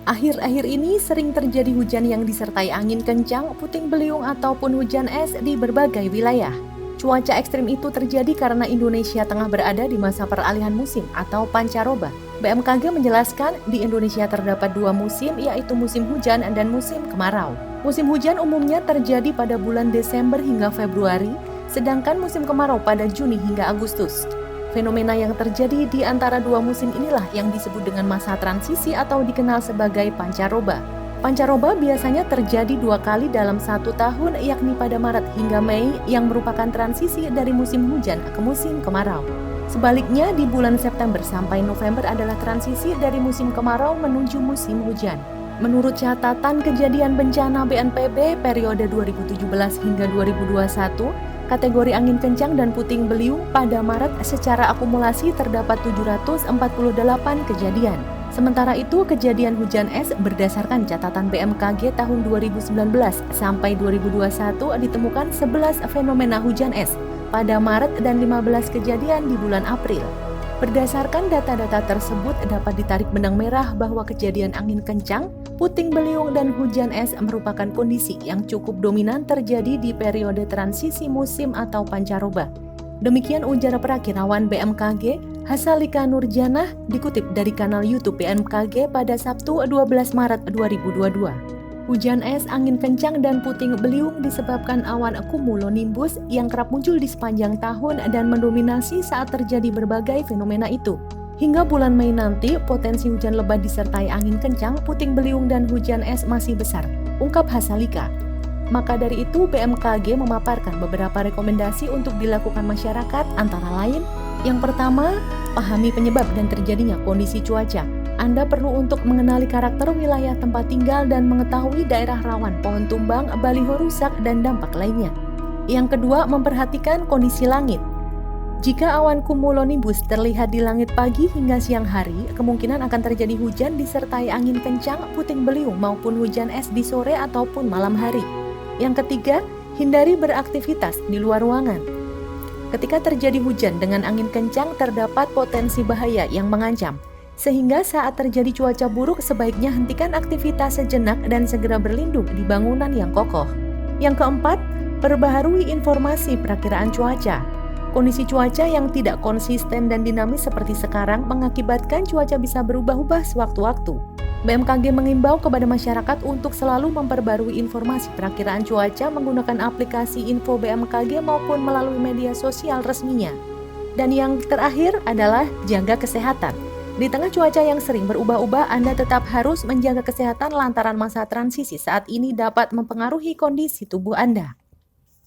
Akhir-akhir ini sering terjadi hujan yang disertai angin kencang, puting beliung ataupun hujan es di berbagai wilayah. Cuaca ekstrim itu terjadi karena Indonesia tengah berada di masa peralihan musim atau pancaroba. BMKG menjelaskan di Indonesia terdapat dua musim, yaitu musim hujan dan musim kemarau. Musim hujan umumnya terjadi pada bulan Desember hingga Februari, sedangkan musim kemarau pada Juni hingga Agustus. Fenomena yang terjadi di antara dua musim inilah yang disebut dengan masa transisi atau dikenal sebagai pancaroba. Pancaroba biasanya terjadi dua kali dalam satu tahun, yakni pada Maret hingga Mei yang merupakan transisi dari musim hujan ke musim kemarau. Sebaliknya, di bulan September sampai November adalah transisi dari musim kemarau menuju musim hujan. Menurut catatan kejadian bencana BNPB periode 2017 hingga 2021, kategori angin kencang dan puting beliung pada Maret secara akumulasi terdapat 748 kejadian. Sementara itu, kejadian hujan es berdasarkan catatan BMKG tahun 2019 sampai 2021 ditemukan 11 fenomena hujan es pada Maret dan 15 kejadian di bulan April. Berdasarkan data-data tersebut dapat ditarik benang merah bahwa kejadian angin kencang, puting beliung dan hujan es merupakan kondisi yang cukup dominan terjadi di periode transisi musim atau pancaroba. Demikian ujar perakirawan BMKG, Hasalika Nurjanah, dikutip dari kanal YouTube BMKG pada Sabtu 12 Maret 2022. Hujan es, angin kencang, dan puting beliung disebabkan awan cumulonimbus yang kerap muncul di sepanjang tahun dan mendominasi saat terjadi berbagai fenomena itu. Hingga bulan Mei nanti, potensi hujan lebat disertai angin kencang, puting beliung, dan hujan es masih besar, ungkap Hasalika. Maka dari itu, BMKG memaparkan beberapa rekomendasi untuk dilakukan masyarakat, antara lain, yang pertama, pahami penyebab dan terjadinya kondisi cuaca. Anda perlu untuk mengenali karakter wilayah tempat tinggal dan mengetahui daerah rawan pohon tumbang, baliho rusak, dan dampak lainnya. Yang kedua, memperhatikan kondisi langit. Jika awan cumulonimbus terlihat di langit pagi hingga siang hari, kemungkinan akan terjadi hujan disertai angin kencang, puting beliung, maupun hujan es di sore ataupun malam hari. Yang ketiga, hindari beraktivitas di luar ruangan. Ketika terjadi hujan dengan angin kencang, terdapat potensi bahaya yang mengancam. Sehingga saat terjadi cuaca buruk, sebaiknya hentikan aktivitas sejenak dan segera berlindung di bangunan yang kokoh. Yang keempat, perbaharui informasi perakiraan cuaca. Kondisi cuaca yang tidak konsisten dan dinamis seperti sekarang mengakibatkan cuaca bisa berubah-ubah sewaktu-waktu. BMKG mengimbau kepada masyarakat untuk selalu memperbarui informasi perakiraan cuaca menggunakan aplikasi info BMKG maupun melalui media sosial resminya. Dan yang terakhir adalah jaga kesehatan. Di tengah cuaca yang sering berubah-ubah, Anda tetap harus menjaga kesehatan lantaran masa transisi saat ini dapat mempengaruhi kondisi tubuh Anda.